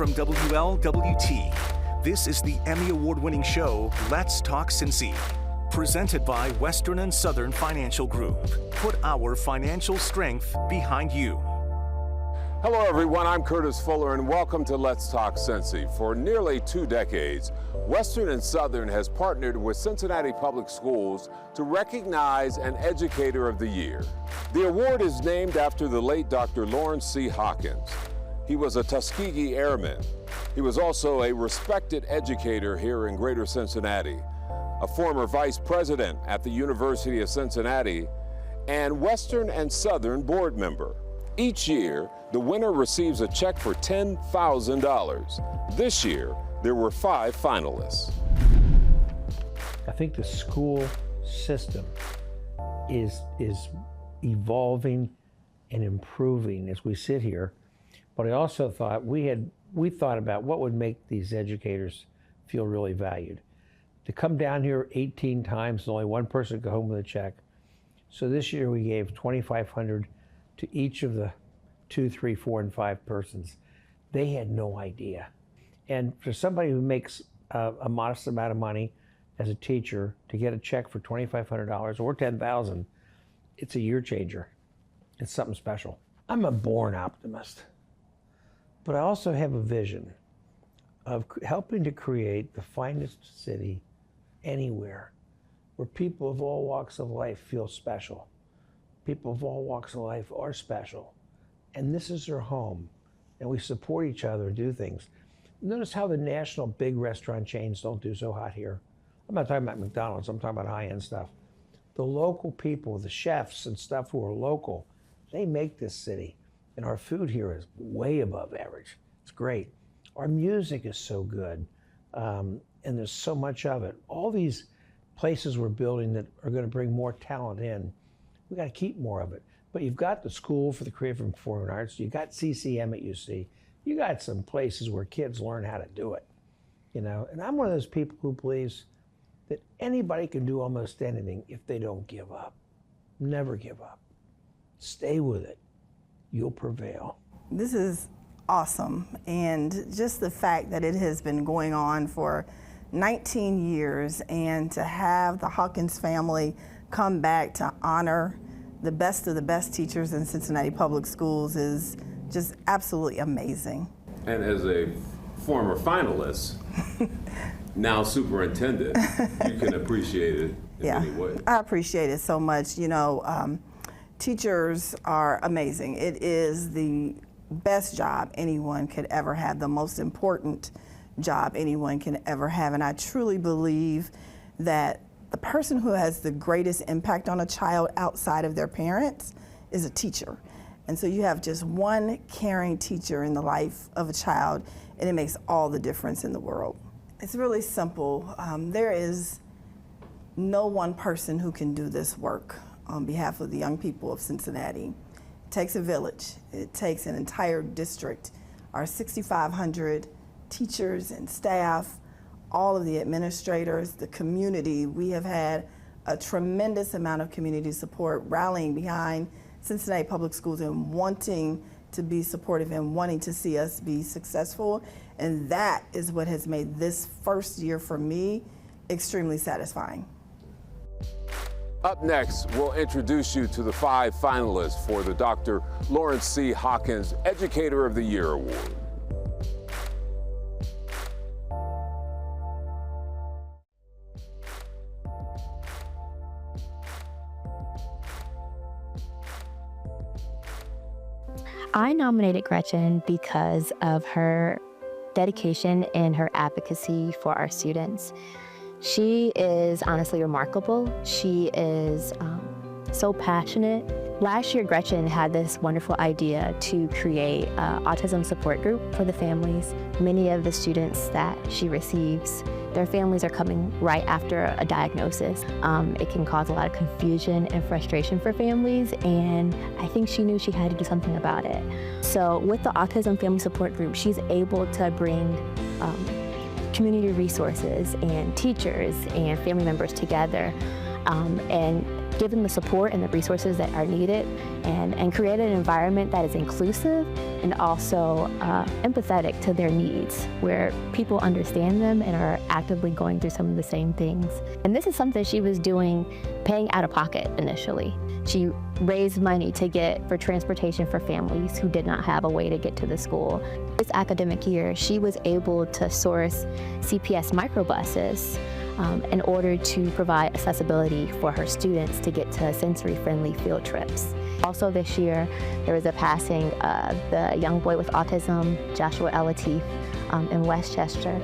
from WLWT, this is the Emmy Award-winning show, Let's Talk Cincy. Presented by Western and Southern Financial Group. Put our financial strength behind you. Hello everyone, I'm Curtis Fuller and welcome to Let's Talk Cincy. For nearly 2 decades, Western and Southern has partnered with Cincinnati Public Schools to recognize an Educator of the Year. The award is named after the late Dr. Lawrence C. Hawkins. He was a Tuskegee Airman. He was also a respected educator here in Greater Cincinnati, a former vice president at the University of Cincinnati, and Western and Southern board member. Each year, the winner receives a check for $10,000. This year, there were 5 finalists. I think the school system is evolving and improving as we sit here. But I also thought we thought about what would make these educators feel really valued. To come down here 18 times and only one person go home with a check. So this year we gave $2,500 to each of the 2, 3, 4, and 5 persons. They had no idea. And for somebody who makes a modest amount of money as a teacher to get a check for $2,500 or $10,000, it's a year changer. It's something special. I'm a born optimist, but I also have a vision of helping to create the finest city anywhere where people of all walks of life feel special. People of all walks of life are special. And this is their home. And we support each other and do things. Notice how the national big restaurant chains don't do so hot here. I'm not talking about McDonald's, I'm talking about high-end stuff. The local people, the chefs and stuff who are local, they make this city. And our food here is way above average. It's great. Our music is so good. And there's so much of it. All these places we're building that are going to bring more talent in, we got to keep more of it. But you've got the School for the Creative and Performing Arts, you got CCM at UC, you got some places where kids learn how to do it, you know. And I'm one of those people who believes that anybody can do almost anything if they don't give up. Never give up. Stay with it. You'll prevail. This is awesome, and just the fact that it has been going on for 19 years, and to have the Hawkins family come back to honor the best of the best teachers in Cincinnati Public Schools is just absolutely amazing. And as a former finalist, now superintendent, you can appreciate it in many ways. I appreciate it so much. You know, teachers are amazing. It is the best job anyone could ever have, the most important job anyone can ever have. And I truly believe that the person who has the greatest impact on a child outside of their parents is a teacher. And so you have just one caring teacher in the life of a child, and it makes all the difference in the world. It's really simple. There is no one person who can do this work on behalf of the young people of Cincinnati. It takes a village. It takes an entire district. Our 6,500 teachers and staff, all of the administrators, the community. We have had a tremendous amount of community support rallying behind Cincinnati Public Schools and wanting to be supportive and wanting to see us be successful. And that is what has made this first year for me extremely satisfying. Up next, we'll introduce you to the 5 finalists for the Dr. Lawrence C. Hawkins Educator of the Year Award. I nominated Gretchen because of her dedication and her advocacy for our students. She is honestly remarkable. She is so passionate. Last year, Gretchen had this wonderful idea to create an autism support group for the families. Many of the students that she receives, their families are coming right after a diagnosis. It can cause a lot of confusion and frustration for families, and I think she knew she had to do something about it. So with the Autism Family Support Group, she's able to bring community resources and teachers and family members together and give them the support and the resources that are needed, and create an environment that is inclusive and also empathetic to their needs, where people understand them and are actively going through some of the same things. And this is something she was doing, paying out of pocket initially. She raised money for transportation for families who did not have a way to get to the school. This academic year, she was able to source CPS microbuses in order to provide accessibility for her students to get to sensory-friendly field trips. Also this year, there was a passing of the young boy with autism, Joshua Elateef, in Westchester.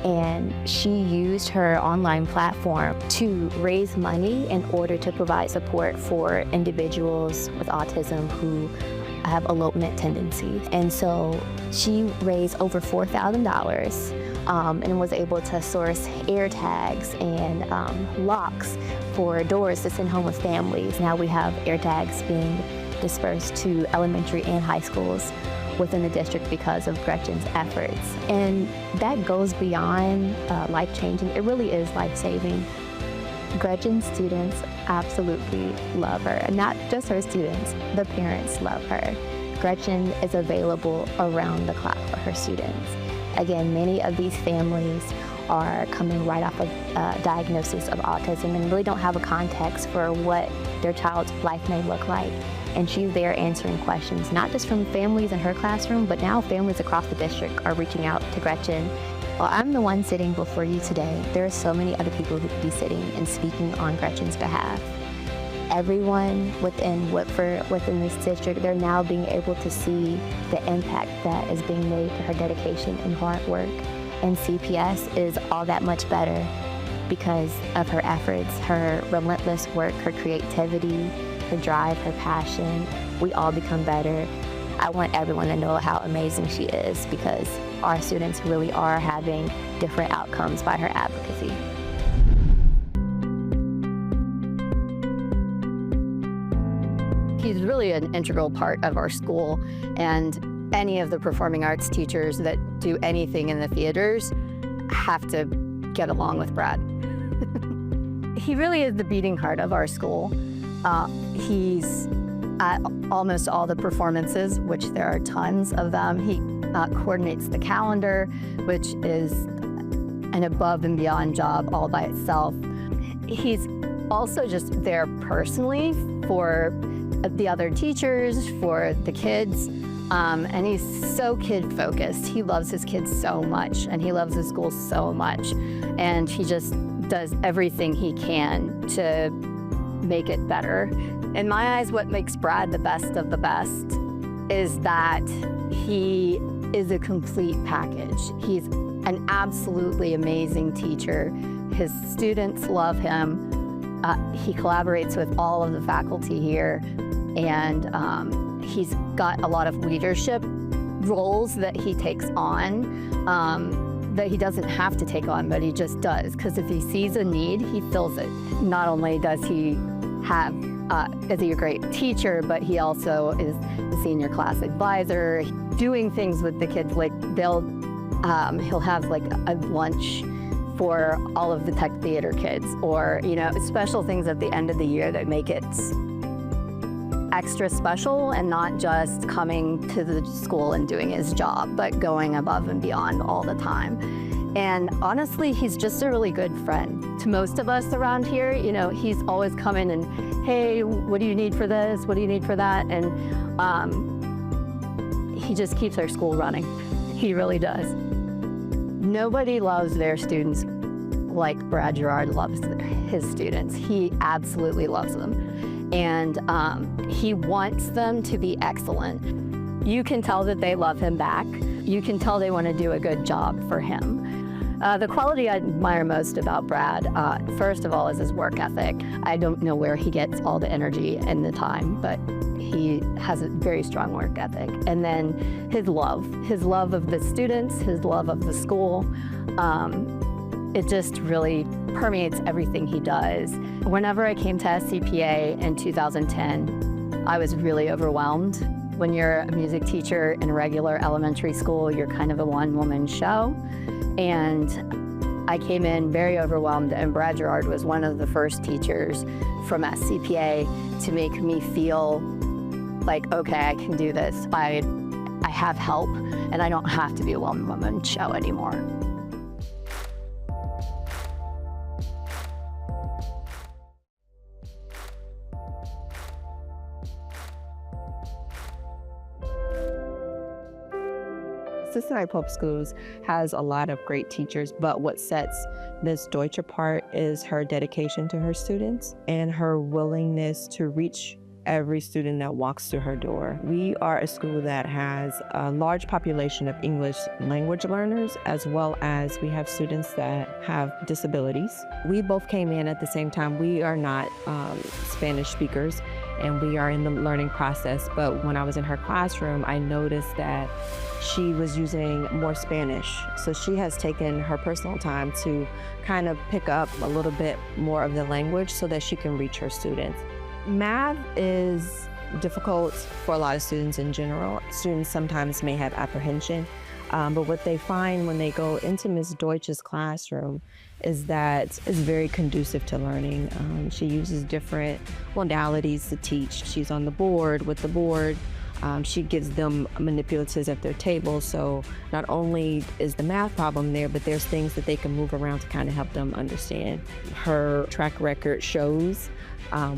And she used her online platform to raise money in order to provide support for individuals with autism who have elopement tendencies. And so she raised over $4,000 and was able to source air tags and locks for doors to send home with families. Now we have air tags being dispersed to elementary and high schools within the district because of Gretchen's efforts. And that goes beyond life-changing. It really is life-saving. Gretchen's students absolutely love her, and not just her students, the parents love her. Gretchen is available around the clock for her students. Again, many of these families are coming right off of diagnosis of autism and really don't have a context for what their child's life may look like. And she's there answering questions, not just from families in her classroom, but now families across the district are reaching out to Gretchen. Well, I'm the one sitting before you today. There are so many other people who could be sitting and speaking on Gretchen's behalf. Everyone within Whitford, within this district, they're now being able to see the impact that is being made for her dedication and hard work. And CPS is all that much better because of her efforts, her relentless work, her creativity, her drive, her passion. We all become better. I want everyone to know how amazing she is because our students really are having different outcomes by her advocacy. He's really an integral part of our school, and any of the performing arts teachers that do anything in the theaters have to get along with Brad. He really is the beating heart of our school. He's at almost all the performances, which there are tons of them. He coordinates the calendar, which is an above and beyond job all by itself. He's also just there personally for the other teachers, for the kids, and he's so kid-focused. He loves his kids so much, and he loves his school so much, and he just does everything he can to make it better. In my eyes, what makes Brad the best of the best is that he is a complete package. He's an absolutely amazing teacher. His students love him. He collaborates with all of the faculty here, and he's got a lot of leadership roles that he takes on that he doesn't have to take on, but he just does, because if he sees a need, he fills it. Not only does he is he a great teacher, but he also is the senior class advisor, doing things with the kids. Like he'll have like a lunch for all of the tech theater kids, or special things at the end of the year that make it extra special, and not just coming to the school and doing his job, but going above and beyond all the time. And honestly, he's just a really good friend to most of us around here. He's always coming and, hey, what do you need for this? What do you need for that? And he just keeps our school running. He really does. Nobody loves their students like Brad Gerard loves his students. He absolutely loves them. And he wants them to be excellent. You can tell that they love him back. You can tell they want to do a good job for him. The quality I admire most about Brad, first of all, is his work ethic. I don't know where he gets all the energy and the time, but he has a very strong work ethic. And then his love of the students, his love of the school. It just really permeates everything he does. Whenever I came to SCPA in 2010, I was really overwhelmed. When you're a music teacher in a regular elementary school, you're kind of a one-woman show. And I came in very overwhelmed, and Brad Gerard was one of the first teachers from SCPA to make me feel like, okay, I can do this. I have help, and I don't have to be a one-woman show anymore. Cincinnati Public Schools has a lot of great teachers, but what sets Ms. Deutsch apart is her dedication to her students and her willingness to reach every student that walks through her door. We are a school that has a large population of English language learners, as well as we have students that have disabilities. We both came in at the same time. We are not Spanish speakers, and we are in the learning process, but when I was in her classroom, I noticed that she was using more Spanish. So she has taken her personal time to kind of pick up a little bit more of the language so that she can reach her students. Math is difficult for a lot of students in general. Students sometimes may have apprehension, but what they find when they go into Ms. Deutsch's classroom is that it's very conducive to learning. She uses different modalities to teach. She's on the board with the board. She gives them manipulatives at their table, so not only is the math problem there, but there's things that they can move around to kind of help them understand. Her track record shows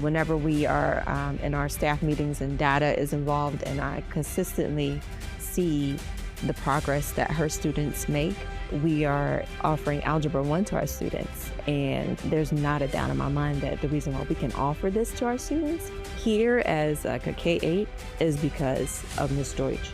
whenever we are in our staff meetings and data is involved, and I consistently see the progress that her students make. We are offering Algebra 1 to our students, and there's not a doubt in my mind that the reason why we can offer this to our students here as a K-8 is because of Ms. Deutsch.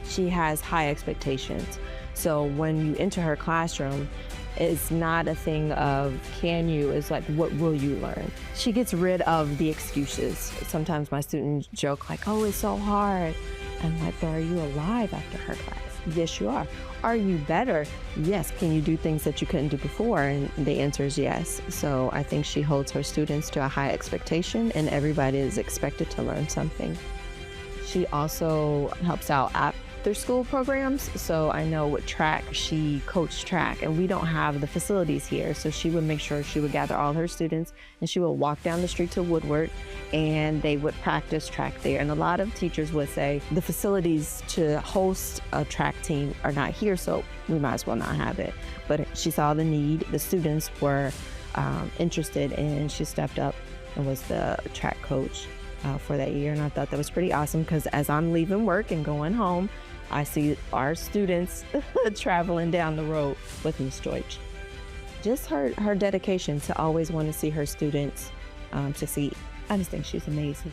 She has high expectations. So when you enter her classroom, it's not a thing of can you, it's like what will you learn? She gets rid of the excuses. Sometimes my students joke like, oh, it's so hard. I'm like, but are you alive after her class? Yes, you are. Are you better? Yes. Can you do things that you couldn't do before? And the answer is yes. So I think she holds her students to a high expectation, and everybody is expected to learn something. She also helps out after school programs. So I know with track, she coached track, and we don't have the facilities here. So she would make sure she would gather all her students, and she would walk down the street to Woodward, and they would practice track there. And a lot of teachers would say the facilities to host a track team are not here, so we might as well not have it. But she saw the need, the students were interested, and she stepped up and was the track coach for that year. And I thought that was pretty awesome, because as I'm leaving work and going home, I see our students traveling down the road with Ms. Deutsch. Just her dedication to always want to see her students succeed. I just think she's amazing.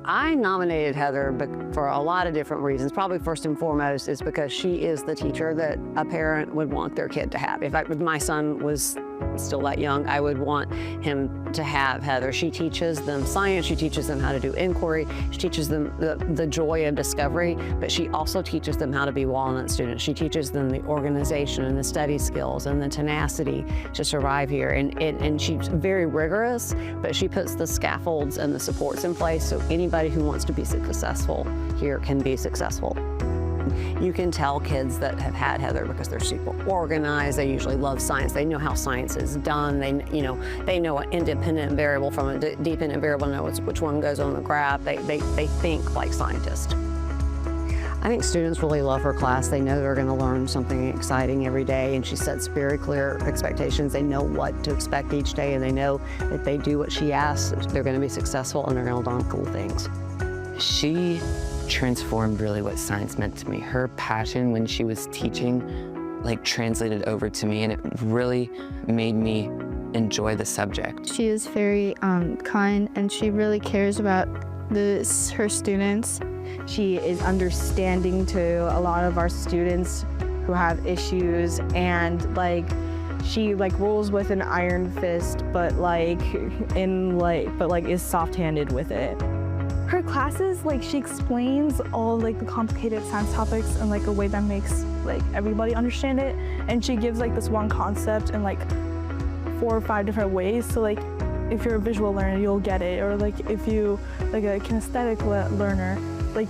I nominated Heather for a lot of different reasons. Probably first and foremost is because she is the teacher that a parent would want their kid to have. If my son was still that young, I would want him to have Heather. She teaches them science, she teaches them how to do inquiry, she teaches them the joy of discovery, but she also teaches them how to be Walnut students. She teaches them the organization and the study skills and the tenacity to survive here. And she's very rigorous, but she puts the scaffolds and the supports in place so anybody who wants to be successful here can be successful. You can tell kids that have had Heather because they're super organized. They usually love science. They know how science is done. They know an independent variable from a dependent variable, know which one goes on the graph. They think like scientists. I think students really love her class. They know they're going to learn something exciting every day, and she sets very clear expectations. They know what to expect each day, and they know if they do what she asks, they're going to be successful and they're going to learn cool things. She transformed really what science meant to me. Her passion when she was teaching translated over to me, and it really made me enjoy the subject. She is very kind, and she really cares about her students. She is understanding to a lot of our students who have issues, and she rules with an iron fist, but is soft-handed with it. Her classes, she explains all the complicated science topics in a way that makes everybody understand it, and she gives this one concept in 4 or 5 different ways. So if you're a visual learner, you'll get it, or if you a kinesthetic learner, like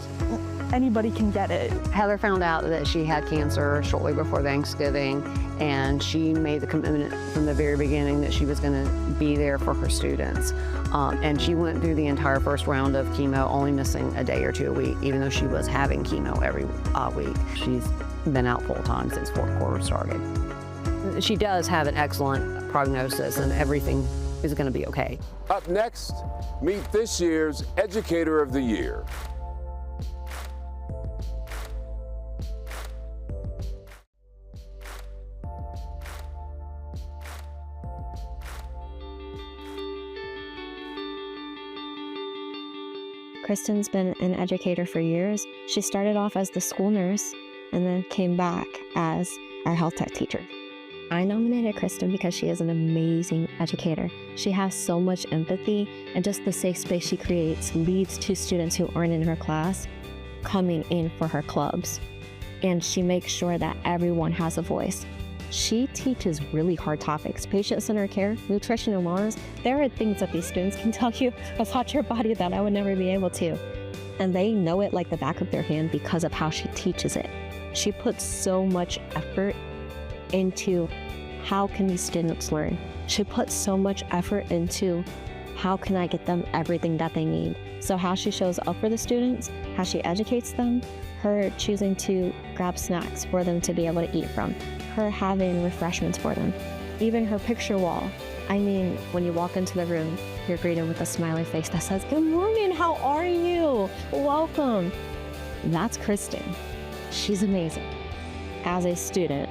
anybody can get it. Heather found out that she had cancer shortly before Thanksgiving, and she made the commitment from the very beginning that she was going to be there for her students. And she went through the entire first round of chemo, only missing a day or two a week, even though she was having chemo every week. She's been out full time since fourth quarter started. She does have an excellent prognosis, and everything is going to be okay. Up next, meet this year's Educator of the Year. Kristen's been an educator for years. She started off as the school nurse and then came back as our health tech teacher. I nominated Kristen because she is an amazing educator. She has so much empathy, and just the safe space she creates leads to students who aren't in her class coming in for her clubs. And she makes sure that everyone has a voice. She teaches really hard topics, patient-centered care, nutrition and wellness. There are things that these students can tell you about your body that I would never be able to. And they know it like the back of their hand because of how she teaches it. She puts so much effort into how can these students learn. She puts so much effort into how can I get them everything that they need. So how she shows up for the students, how she educates them, her choosing to grab snacks for them to be able to eat from, her having refreshments for them, even her picture wall. I mean, when you walk into the room, you're greeted with a smiley face that says, "Good morning, how are you? Welcome." That's Kristen. She's amazing. As a student,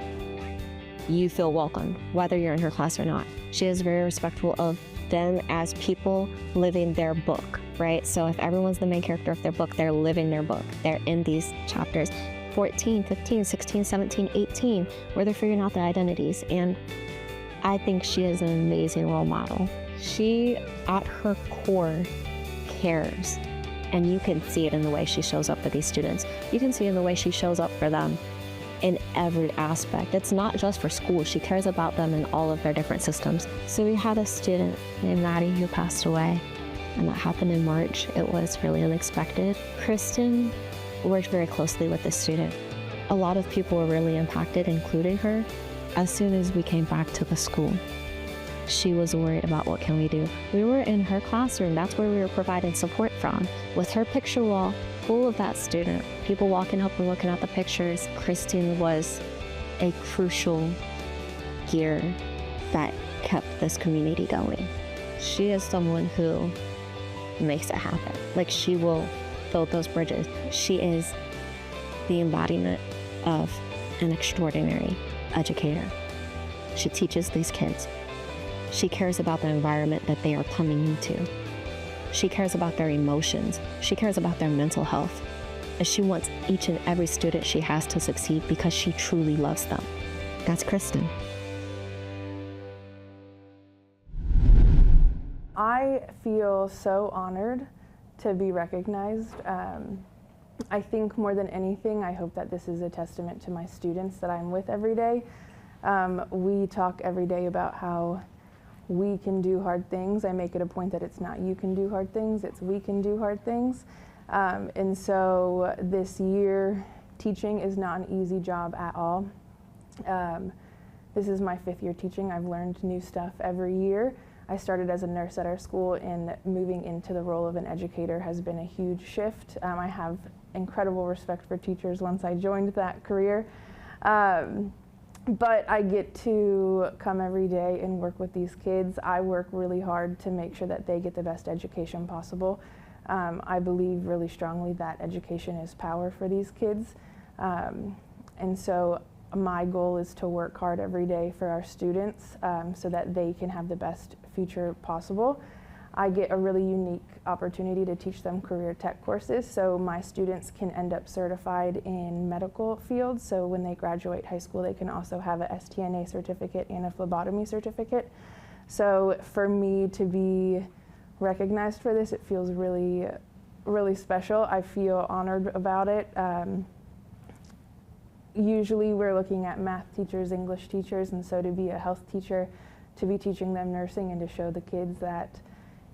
you feel welcome, whether you're in her class or not. She is very respectful of them as people living their book, right? So if everyone's the main character of their book, they're living their book. They're in these chapters, 14, 15, 16, 17, 18, where they're figuring out their identities. And I think she is an amazing role model. She, at her core, cares. And you can see it in the way she shows up for these students. You can see it in the way she shows up for them in every aspect. It's not just for school. She cares about them in all of their different systems. So we had a student named Maddie who passed away, and that happened in March. It was really unexpected. Kristen worked very closely with this student. A lot of people were really impacted, including her. As soon as we came back to the school, she was worried about what can we do. We were in her classroom. That's where we were providing support from. With her picture wall full of that student, people walking up and looking at the pictures, Kristen was a crucial gear that kept this community going. She is someone who makes it happen. Like, she will build those bridges. She is the embodiment of an extraordinary educator. She teaches these kids. She cares about the environment that they are coming into. She cares about their emotions. She cares about their mental health. And she wants each and every student she has to succeed because she truly loves them. That's Kristen. I feel so honored to be recognized. I think more than anything, I hope that this is a testament to my students that I'm with every day. We talk every day about how we can do hard things. I make it a point that it's not you can do hard things, it's we can do hard things. And so this year, teaching is not an easy job at all. This is my 5th year teaching. I've learned new stuff every year. I started as a nurse at our school, and moving into the role of an educator has been a huge shift. I have incredible respect for teachers once I joined that career. But I get to come every day and work with these kids. I work really hard to make sure that they get the best education possible. I believe really strongly that education is power for these kids. And so my goal is to work hard every day for our students so that they can have the best future possible. I get a really unique opportunity to teach them career tech courses, so my students can end up certified in medical fields. So when they graduate high school, they can also have a STNA certificate and a phlebotomy certificate. So for me to be recognized for this, it feels really, really special. I feel honored about it. Usually we're looking at math teachers, English teachers, and so to be a health teacher, to be teaching them nursing and to show the kids that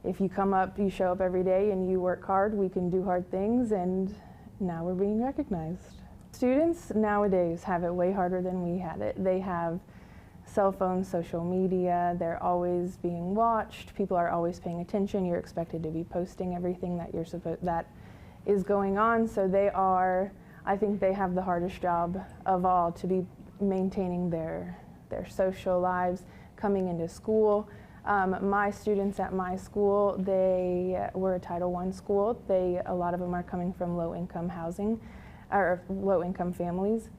if you come up, you show up every day and you work hard, we can do hard things, and now we're being recognized. Students nowadays have it way harder than we had it. They have cell phones, social media, they're always being watched, people are always paying attention, you're expected to be posting everything that is going on, so I think they have the hardest job of all, to be maintaining their social lives, coming into school. My students at my school, they were a Title I school. A lot of them are coming from low-income housing, or low-income families.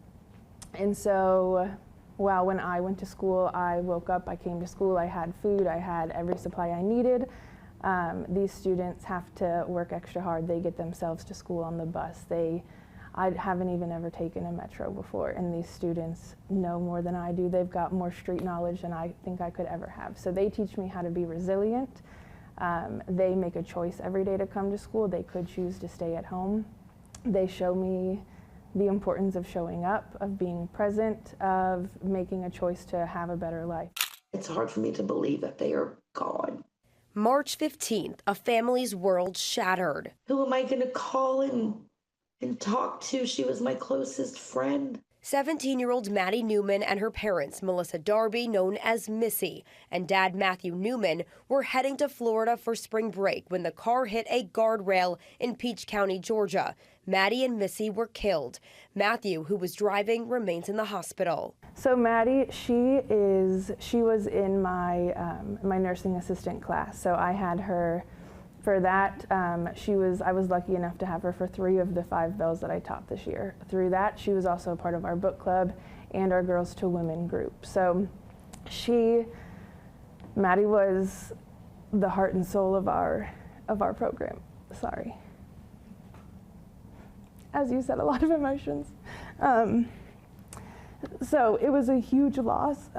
And so, when I went to school, I woke up, I came to school, I had food, I had every supply I needed. These students have to work extra hard. They get themselves to school on the bus. I haven't even ever taken a metro before, and these students know more than I do. They've got more street knowledge than I think I could ever have. So they teach me how to be resilient. They make a choice every day to come to school. They could choose to stay at home. They show me the importance of showing up, of being present, of making a choice to have a better life. It's hard for me to believe that they are gone. March 15th, a family's world shattered. Who am I going to call and talk to? She was my closest friend. 17-year-old Maddie Newman and her parents, Melissa Darby, known as Missy, and dad Matthew Newman, were heading to Florida for spring break when the car hit a guardrail in Peach County, Georgia. Maddie and Missy were killed. Matthew, who was driving, remains in the hospital. So Maddie, she was in my my nursing assistant class. So I had her for that. I was lucky enough to have her for 3 of the 5 bells that I taught this year. Through that, she was also a part of our book club and our Girls to Women group. So Maddie was the heart and soul of our program. Sorry. As you said, a lot of emotions. So it was a huge loss.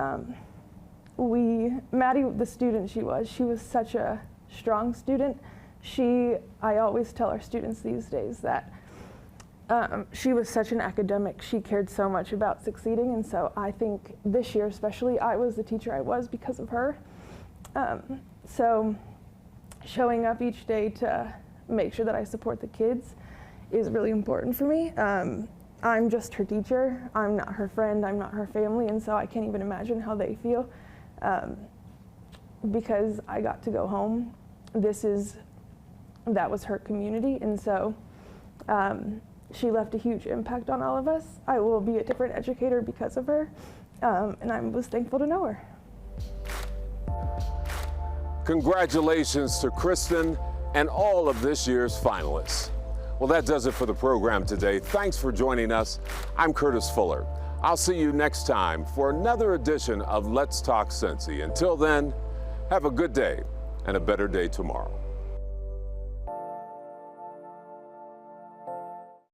Maddie, the student she was such a strong student. I always tell our students these days that she was such an academic. She cared so much about succeeding, and so I think this year especially, I was the teacher I was because of her. So showing up each day to make sure that I support the kids is really important for me. I'm just her teacher. I'm not her friend. I'm not her family, and so I can't even imagine how they feel. Because I got to go home. That was her community, and so she left a huge impact on all of us. I will be a different educator because of her, and I was thankful to know her. Congratulations to Kristen and all of this year's finalists. Well, that does it for the program today. Thanks for joining us. I'm Curtis Fuller. I'll see you next time for another edition of Let's Talk Cincy. Until then, have a good day and a better day tomorrow.